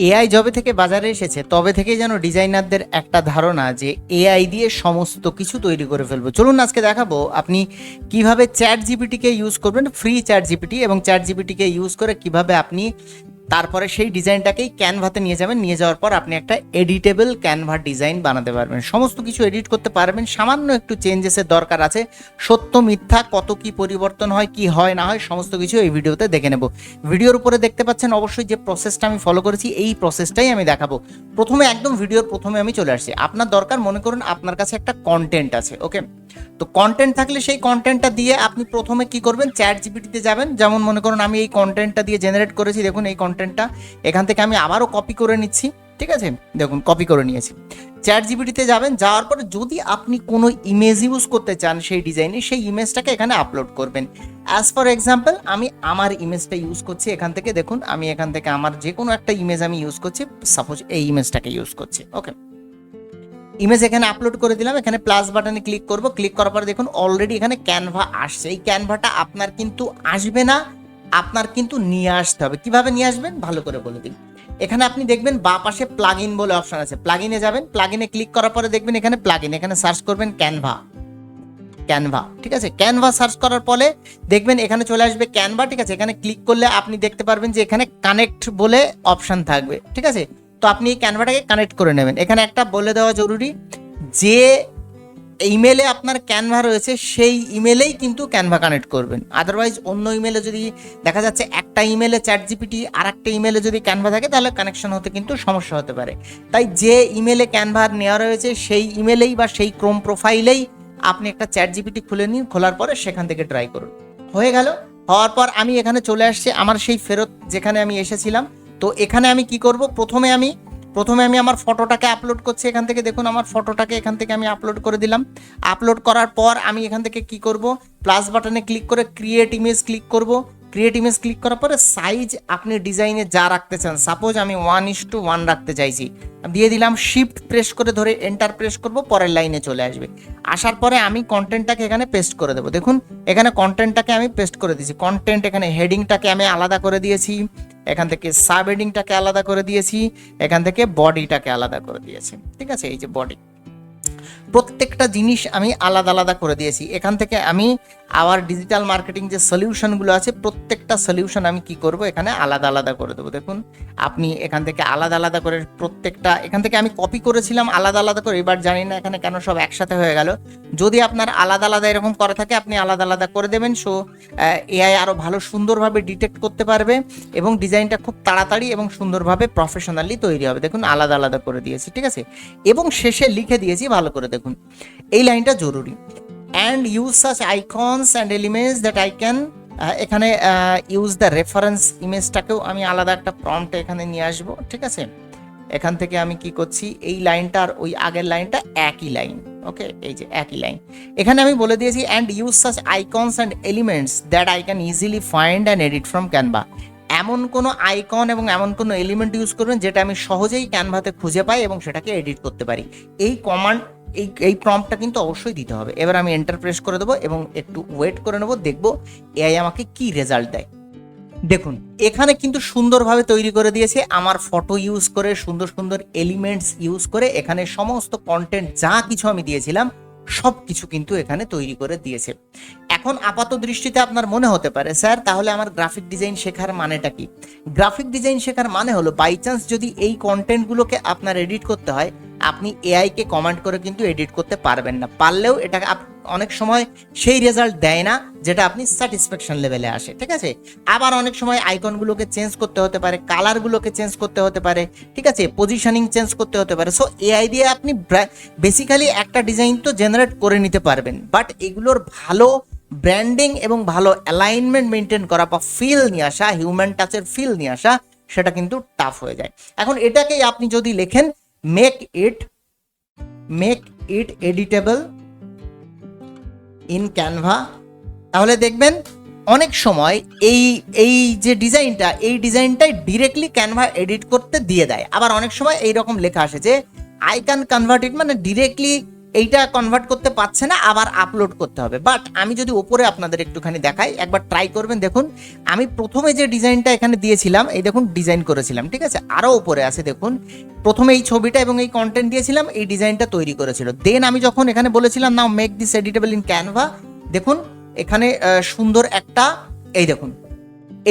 AI যবে থেকে বাজারে এসেছে তবে থেকেই যেন ডিজাইনারদের একটা ধারণা যে এআই দিয়ে সমস্ত কিছু তৈরি করে ফেলবো। চলুন আজকে দেখাবো আপনি কিভাবে চ্যাট জিপিটিকে ইউজ করবেন, ফ্রি চ্যাট জিপিটি, এবং চ্যাট জিপিটিকে ইউজ করে কিভাবে আপনি তারপরে সেই ডিজাইনটাকেই ক্যানভাতে নিয়ে যাবেন, নিয়ে যাওয়ার পর আপনি একটা এডিটেবল ক্যানভা ডিজাইন বানাতে পারবেন, সমস্ত কিছু এডিট করতে পারবেন। সামান্য একটু চেঞ্জেসের দরকার আছে, সত্য মিথ্যা কত কি পরিবর্তন হয়, কি হয় না হয়, সমস্ত কিছু এই ভিডিওতে দেখে নেব। ভিডিওর উপরে দেখতে পাচ্ছেন অবশ্যই যে প্রসেসটা আমি ফলো করেছি, এই প্রসেসটাই আমি দেখাবো। প্রথমে একদম ভিডিওর প্রথমে আমি চলে আসছি। আপনার দরকার, মনে করুন আপনার কাছে একটা কন্টেন্ট আছে, ওকে, তো কন্টেন্ট থাকলে সেই কন্টেন্টটা দিয়ে আপনি প্রথমে কি করবেন, চ্যাট জিপিটিতে যাবেন। যেমন মনে করুন আমি এই কন্টেন্টটা দিয়ে জেনারেট করেছি, দেখুন এই কন্টেন্টটা এখান থেকে আমি আবারও কপি করে নিচ্ছি, ঠিক আছে, দেখুন কপি করে নিয়েছি। চ্যাট জিপিটিতে যাবেন, যাওয়ার পরে যদি আপনি কোনো ইমেজ ইউজ করতে চান সেই ডিজাইনে, সেই ইমেজটাকে এখানে আপলোড করবেন। অ্যাজ ফর এক্সাম্পল আমি আমার ইমেজটা ইউজ করছি এখান থেকে, দেখুন আমি এখান থেকে আমার যে কোনো একটা ইমেজ আমি ইউজ করছি, সাপোজ এই ইমেজটাকে ইউজ করছি, ওকে। ইমেজ এখানে আপলোড করে দিলাম, এখানে প্লাস বাটনে ক্লিক করব, ক্লিক করার পরে দেখুন অলরেডি এখানে ক্যানভা আসছে। এই ক্যানভাটা আপনার কিন্তু আসবে না, আপনার কিন্তু নিয়ে আসতে হবে। কিভাবে নিয়ে আসবেন ভালো করে বলে দিন। এখানে আপনি দেখবেন বাঁ পাশে প্লাগইন বলে অপশন আছে, প্লাগইনে যাবেন, প্লাগইনে ক্লিক করার পরে দেখবেন এখানে প্লাগইন, এখানে সার্চ করবেন ক্যানভা, ক্যানভা, ঠিক আছে। ক্যানভা সার্চ করার পরে দেখবেন এখানে চলে আসবে ক্যানভা, ঠিক আছে। এখানে ক্লিক করলে আপনি দেখতে পারবেন যে এখানে কানেক্ট বলে অপশন থাকবে, ঠিক আছে। তো আপনি এই ক্যানভাটাকে কানেক্ট করে নেবেন। এখানে একটা বলে দেওয়া জরুরি, যে ইমেলে আপনার ক্যানভা রয়েছে সেই ইমেলেই কিন্তু ক্যানভা কানেক্ট করবেন। আদারওয়াইজ অন্য ইমেলে যদি দেখা যাচ্ছে একটা ইমেলে চ্যাট জিপিটি আর একটা ইমেলে যদি ক্যানভা থাকে, তাহলে কানেকশন হতে কিন্তু সমস্যা হতে পারে। তাই যে ইমেলে ক্যানভা নেওয়া রয়েছে সেই ইমেলেই বা সেই ক্রোম প্রোফাইলেই আপনি একটা চ্যাট জিপিটি খুলে নিন, খোলার পরে সেখান থেকে ট্রাই করুন। হয়ে গেল। হওয়ার পর আমি এখানে চলে আসছি আমার সেই ফেরত যেখানে আমি এসেছিলাম। তো এখানে আমি কি করব, প্রথমে আমি আমার ফটোটাকে আপলোড করছি। এখান থেকে দেখুন আমার ফটোটাকে এখান থেকে আমি আপলোড করে দিলাম। আপলোড করার পর আমি এখান থেকে কি করব, প্লাস বাটনে ক্লিক করে ক্রিয়েট ইমেজ ক্লিক করব। ক্রিয়েট ইমেজ ক্লিক করার পরে সাইজ আপনি ডিজাইনে যা রাখতে চান, সাপোজ আমি 1:1 রাখতে চাইছি, দিয়ে দিলাম। শিফট প্রেস করে ধরে এন্টার প্রেস করব, পরের লাইনে চলে আসবে। আসার পরে আমি কন্টেন্টটাকে এখানে পেস্ট করে দেবো। দেখুন এখানে কন্টেন্টটাকে আমি পেস্ট করে দিয়েছি। কন্টেন্ট এখানে হেডিংটাকে আমি আলাদা করে দিয়েছি, এখান থেকে সাব হেডিংটাকে আলাদা করে দিয়েছি, এখান থেকে বডিটাকে আলাদা করে দিয়েছি, ঠিক আছে। এই যে বডি, প্রত্যেকটা জিনিস আমি আলাদা আলাদা করে দিয়েছি। এখান থেকে আমি আবার ডিজিটাল মার্কেটিং যে সলিউশনগুলো আছে, প্রত্যেকটা সলিউশন আমি কি করব, এখানে আলাদা আলাদা করে দেবো। দেখুন আপনি এখান থেকে আলাদা আলাদা করে প্রত্যেকটা, এখান থেকে আমি কপি করেছিলাম আলাদা আলাদা করে, এবার জানি না এখানে কেন সব একসাথে হয়ে গেল। যদি আপনার আলাদা আলাদা এরকম করা থাকে আপনি আলাদা আলাদা করে দেবেন। সো এআই আরও ভালো সুন্দরভাবে ডিটেক্ট করতে পারবে এবং ডিজাইনটা খুব তাড়াতাড়ি এবং সুন্দরভাবে প্রফেশনালি তৈরি হবে। দেখুন আলাদা আলাদা করে দিয়েছি, ঠিক আছে। এবং শেষে লিখে দিয়েছি, ভালো করে দেখুন এই লাইনটা জরুরি, and use such icons and elements that I can এখানে use the reference ইমেজটাকেও আমি আলাদা একটা প্রম্পট এখানে নিয়ে আসব, ঠিক আছে। এখান থেকে আমি কি করছি, এই লাইনটা আর ওই আগের লাইনটা একই লাইন, ওকে, এই যে একই লাইন। এখানে আমি বলে দিয়েছি and use such icons and elements that I can easily find and edit from Canva। এমন কোনো আইকন এবং এমন কোনো এলিমেন্ট ইউজ করবেন যেটা আমি সহজেই ক্যানভাতে খুঁজে পাই এবং সেটাকে এডিট করতে পারি। এই কমান্ড এই প্রম্পটটা কিন্তু অবশ্যই দিতে হবে। এবার আমি এন্টার প্রেস করে দেবো এবং একটু ওয়েট করে নেবো, দেখবো এআই আমাকে কি রেজাল্ট দেয়। দেখুন এখানে কিন্তু সুন্দরভাবে তৈরি করে দিয়েছে, আমার ফটো ইউজ করে, সুন্দর সুন্দর এলিমেন্টস ইউজ করে এখানে সমস্ত কন্টেন্ট যা কিছু আমি দিয়েছিলাম সব কিছু কিন্তু এখানে তৈরি করে দিয়েছে। এখন আপাত দৃষ্টিতে আপনার মনে হতে পারে, স্যার তাহলে আমার গ্রাফিক ডিজাইন শেখার মানেটা কি? গ্রাফিক ডিজাইন শেখার মানে হলো, বাই চান্স যদি এই কন্টেন্টগুলোকে আপনার এডিট করতে হয়, আপনি এআইকে কমান্ড করে কিন্তু এডিট করতে পারবেন না। পারলেও এটা অনেক সময় সেই রেজাল্ট দেয় না যেটা আপনি স্যাটিসফ্যাকশন লেভেলে আসে, ঠিক আছে। আবার অনেক সময় আইকনগুলোকে চেঞ্জ করতে হতে পারে, কালারগুলোকে চেঞ্জ করতে হতে পারে, ঠিক আছে, পজিশনিং চেঞ্জ করতে হতে পারে। সো এআই দিয়ে আপনি বেসিক্যালি একটা ডিজাইন তো জেনারেট করে নিতে পারবেন, বাট এগুলোর ভালো ব্র্যান্ডিং এবং ভালো অ্যালাইনমেন্ট মেনটেন করা বা ফিল নিয়ে আসা, হিউম্যান টাচের ফিল নিয়ে আসা, সেটা কিন্তু টাফ হয়ে যায়। এখন এটাকেই আপনি যদি লেখেন make it editable in Canva, তাহলে দেখবেন অনেক সময় এই যে ডিজাইনটা, এই ডিজাইনটাই ডিরেক্টলি ক্যানভা এডিট করতে দিয়ে দেয়। আবার অনেক সময় এইরকম লেখা আসে যে আই ক্যান কনভার্ট ইট, মানে ডিরেক্টলি এইটা কনভার্ট করতে পারছে না, আবার আপলোড করতে হবে। বাট আমি যদি ওপরে আপনাদের একটুখানি দেখাই, একবার ট্রাই করবেন। দেখুন আমি প্রথমে যে ডিজাইনটা এখানে দিয়েছিলাম, এই দেখুন ডিজাইন করেছিলাম, ঠিক আছে, আরও ওপরে আছে দেখুন, প্রথমে এই ছবিটা এবং এই কন্টেন্ট দিয়েছিলাম, এই ডিজাইনটা তৈরি করেছিল। দেন আমি যখন এখানে বলেছিলাম now make this editable in Canva, দেখুন এখানে সুন্দর একটা, এই দেখুন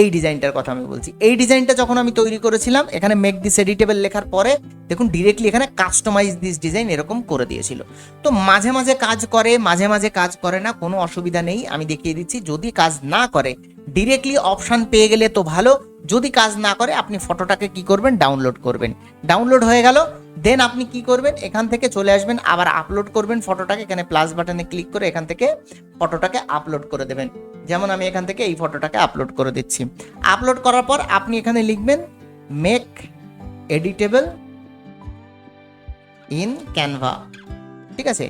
এই ডিজাইনটার কথা আমি বলছি, এই ডিজাইনটা যখন আমি তৈরি করেছিলাম, এখানে মেক দিস এডিটেবল লেখার পরে দেখুন ডিরেক্টলি এখানে কাস্টমাইজ দিস ডিজাইন এরকম করে দিয়েছিল। তো মাঝে মাঝে কাজ করে, মাঝে মাঝে কাজ করে না, কোনো অসুবিধা নেই, আমি দেখিয়ে দিচ্ছি। যদি কাজ না করে ডিরেক্টলি অপশান পেয়ে গেলে তো ভালো, যদি কাজ না করে আপনি ফটোটাকে কি করবেন, ডাউনলোড করবেন। ডাউনলোড হয়ে গেল, দেন আপনি কি করবেন, এখান থেকে চলে আসবেন, আবার আপলোড করবেন ফটোটাকে, এখানে প্লাস বাটনে ক্লিক করে এখান থেকে ফটোটাকে আপলোড করে দেবেন। যেমন আমি এখান থেকে এই ফটোটাকে আপলোড করে দিচ্ছি। আপলোড করার পর আপনি এখানে লিখবেন মেক এডিটেবল ইন ক্যানভা, ঠিক আছে।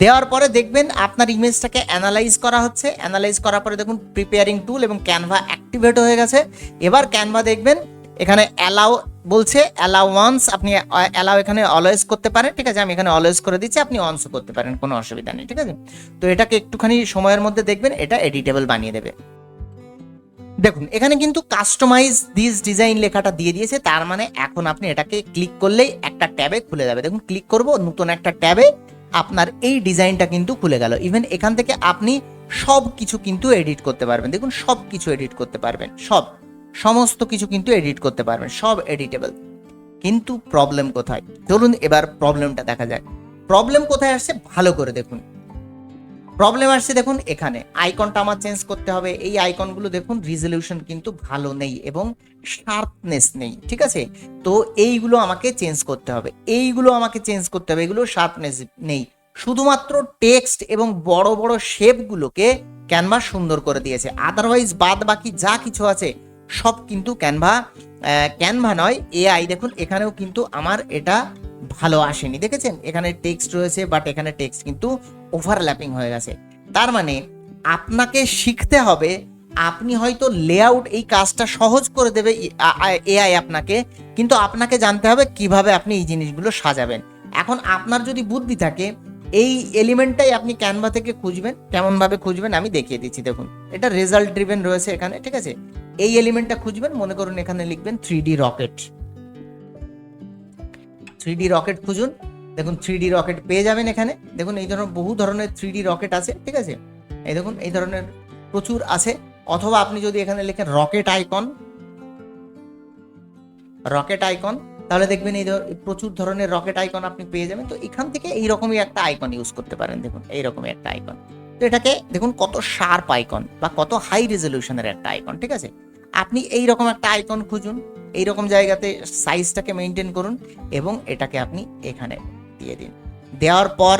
দেওয়ার পরে দেখবেন আপনার ইমেজটাকে অ্যানালাইজ করা হচ্ছে। অ্যানালাইজ করার পরে দেখুন প্রিপেয়ারিং টুল এবং ক্যানভা অ্যাক্টিভেট হয়ে গেছে। এবার ক্যানভা দেখবেন এখানে অ্যালাউ বলছে, অ্যালাউ ওয়ান্স, আপনি অ্যালাউ এখানে অলওয়েজ করতে পারেন, ঠিক আছে। আমি এখানে অলওয়েজ করে দিচ্ছি, আপনি অনসও করতে পারেন, কোনো অসুবিধা নেই, ঠিক আছে। তো এটাকে একটুখানি সময়ের মধ্যে দেখবেন এটা এডিটেবল বানিয়ে দেবে। দেখুন এখানে কিন্তু কাস্টমাইজ দিস ডিজাইন লেখাটা দিয়ে দিয়েছে, তার মানে এখন আপনি এটাকে ক্লিক করলেই একটা ট্যাবে খুলে যাবে। দেখুন ক্লিক করব, নতুন একটা ট্যাবে আপনার এই ডিজাইনটা কিন্তু খুলে গেল। ইভেন এখান থেকে আপনি সব কিছু কিন্তু এডিট করতে পারবেন। দেখুন সব কিছু এডিট করতে পারবেন, সমস্ত কিছু কিন্তু এডিট করতে পারবেন, সব এডিটেবল। কিন্তু প্রবলেম কোথায়, চলুন এবার প্রবলেমটা দেখা যাক। প্রবলেম কোথায় আসছে ভালো করে দেখুন। প্রবলেম আসছে দেখুন এখানে আইকনটা আমার চেঞ্জ করতে হবে। এই আইকনগুলো দেখুন রিজলিউশন কিন্তু ভালো নেই এবং শার্পনেস নেই, ঠিক আছে। তো এইগুলো আমাকে চেঞ্জ করতে হবে, এগুলো শার্পনেস নেই। শুধুমাত্র টেক্সট এবং বড় বড় শেপগুলোকে ক্যানভা সুন্দর করে দিয়েছে, আদারওয়াইজ বাদ বাকি যা কিছু আছে সব কিন্তু ক্যানভা নয়, এআই। দেখুন এখানেও কিন্তু আমার এটা ভালো আসেনি, দেখেছেন এখানে টেক্সট রয়েছে, বাট এখানে টেক্সট কিন্তু ওভারল্যাপিং হয়ে গেছে। তার মানে আপনাকে শিখতে হবে, আপনি হয়তো লেআউট এই কাজটা সহজ করে দেবে এআই আপনাকে, কিন্তু আপনাকে জানতে হবে কিভাবে আপনি এই জিনিসগুলো সাজাবেন। এখন আপনার যদি বুদ্ধি থাকে, এই এলিমেন্টটাই আপনি ক্যানভা থেকে খুঁজবেন। কেমন ভাবে খুঁজবেন আমি দেখিয়ে দিচ্ছি। দেখুন এটা রেজাল্ট ড্রিভেন রয়েছে এখানে, ঠিক আছে। এই এলিমেন্টটা খুঁজবেন, মনে করুন এখানে লিখবেন 3D রকেট, 3D রকেট খুঁজুন। দেখুন 3D রকেট পেয়ে যাবেন এখানে। দেখুন এই ধরনের বহু ধরনের 3D রকেট আছে, ঠিক আছে। এই দেখুন এই ধরনের প্রচুর আছে। অথবা আপনি যদি এখানে লেখেন রকেট আইকন, তাহলে দেখবেন এই প্রচুর ধরনের রকেট আইকন আপনি পেয়ে যাবেন। তো এখান থেকে এইরকমই একটা আইকন ইউজ করতে পারেন। দেখুন এইরকমই একটা আইকন, তো এটাকে দেখুন কত শার্প আইকন বা কত হাই রেজলিউশনের একটা আইকন, ঠিক আছে। আপনি এইরকম একটা আইকন খুঁজুন, এইরকম জায়গাতে সাইজটাকে মেনটেন করুন এবং এটাকে আপনি এখানে দিয়ে দিন। দেওয়ার পর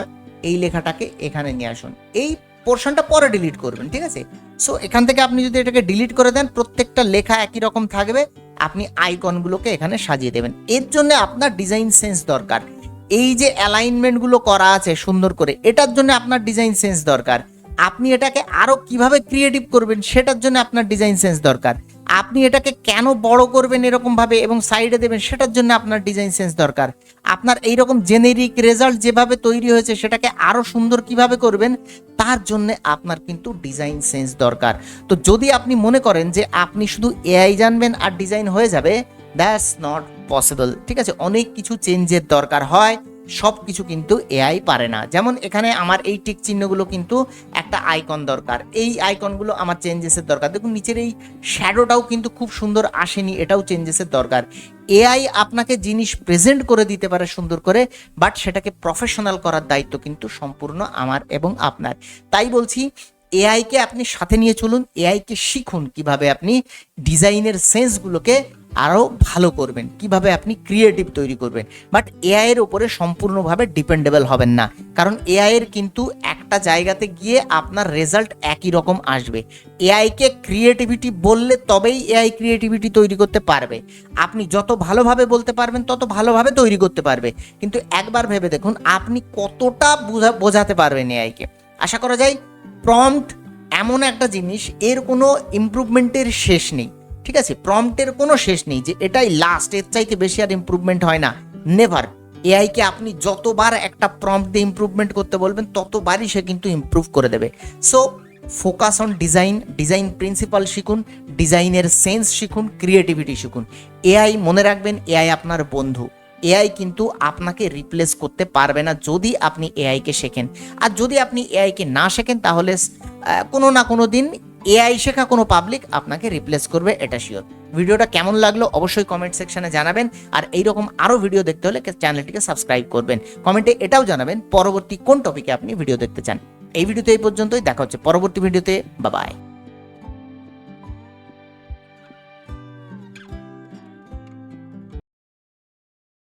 এই লেখাটাকে এখানে নিয়ে আসুন। এই পোর্শনটা পরে ডিলিট করবেন, ঠিক আছে। সো এখান থেকে আপনি যদি এটাকে ডিলিট করে দেন, প্রত্যেকটা লেখা একই রকম থাকবে। আপনি আইকনগুলোকে এখানে সাজিয়ে দেবেন। এর জন্য আপনার ডিজাইন সেন্স দরকার। এই যে অ্যালাইনমেন্টগুলো করা আছে সুন্দর করে, এটার জন্য আপনার ডিজাইন সেন্স দরকার। আপনি এটাকে আরো কিভাবে ক্রিয়েটিভ করবেন সেটার জন্য আপনার ডিজাইন সেন্স দরকার। আপনি এটাকে কেন বড় করবেন এরকম ভাবে এবং সাইডে দেবেন সেটার জন্য আপনার ডিজাইন সেন্স দরকার। আপনার এইরকম জেনেরিক রেজাল্ট যেভাবে তৈরি হয়েছে সেটাকে আরো সুন্দর কিভাবে করবেন তার জন্য আপনার কিন্তু ডিজাইন সেন্স দরকার। তো যদি আপনি মনে করেন যে আপনি শুধু এআই জানবেন আর ডিজাইন হয়ে যাবে, দ্যাটস নট পসিবল, ঠিক আছে। অনেক কিছু চেঞ্জের দরকার হয়, সব কিছু কিন্তু এআই পারে না। যেমন এখানে আমার এই টিক চিহ্নগুলো কিন্তু একটা আইকন দরকার, এই আইকনগুলো আমার চেঞ্জেসের দরকার। দেখুন নিচের এই শ্যাডোটাও কিন্তু খুব সুন্দর আসেনি, এটাও চেঞ্জেসের দরকার। এআই আপনাকে জিনিস প্রেজেন্ট করে দিতে পারে সুন্দর করে, বাট সেটাকে প্রফেশনাল করার দায়িত্ব কিন্তু সম্পূর্ণ আমার এবং আপনার। তাই বলছি এআইকে আপনি সাথে নিয়ে চলুন, এআইকে শিখুন কিভাবে আপনি ডিজাইনের সেন্সগুলোকে আরও ভালো করবেন, কিভাবে আপনি ক্রিয়েটিভ তৈরি করবেন। বাট এআই এর উপরে সম্পূর্ণভাবে ডিপেন্ডেবল হবেন না, কারণ এআই এর কিন্তু একটা জায়গাতে গিয়ে আপনার রেজাল্ট একই রকম আসবে। এআইকে ক্রিয়েটিভিটি বললে তবেই এআই ক্রিয়েটিভিটি তৈরি করতে পারবে। আপনি যত ভালোভাবে বলতে পারবেন তত ভালোভাবে তৈরি করতে পারবে। কিন্তু একবার ভেবে দেখুন আপনি কতটা বোঝাতে পারবেন এআইকে। আশা করা যায় প্রম্পট এমন একটা জিনিস, এর কোনো ইমপ্রুভমেন্টের শেষ নেই, ঠিক আছে। প্রম্পটের কোনো শেষ নেই যে এটাই লাস্ট, এর চাইতে বেশি আর ইমপ্রুভমেন্ট হয় না, নেভার। এআইকে আপনি যতবার একটা প্রম্পট দিয়ে ইমপ্রুভমেন্ট করতে বলবেন ততবারই সে কিন্তু ইমপ্রুভ করে দেবে। So focus on design, design principal শিখুন, ডিজাইনের সেন্স শিখুন, ক্রিয়েটিভিটি শিখুন। এআই মনে রাখবেন, এআই আপনার বন্ধু। এআই কিন্তু আপনাকে রিপ্লেস করতে পারবে না যদি আপনি এআইকে শেখেন। আর যদি আপনি এআইকে না শেখেন তাহলে কোনো না কোনো দিন এআই শেখা কোনো পাবলিক আপনাকে রিপ্লেস করবে, এটা শিওর। ভিডিওটা কেমন লাগলো অবশ্যই কমেন্ট সেকশনে জানাবেন। আর এইরকম আরও ভিডিও দেখতে হলে চ্যানেলটিকে সাবস্ক্রাইব করবেন। কমেন্টে এটাও জানাবেন পরবর্তী কোন টপিকে আপনি ভিডিও দেখতে চান। এই ভিডিওতে এই পর্যন্তই, দেখা হচ্ছে পরবর্তী ভিডিওতে। Bye bye.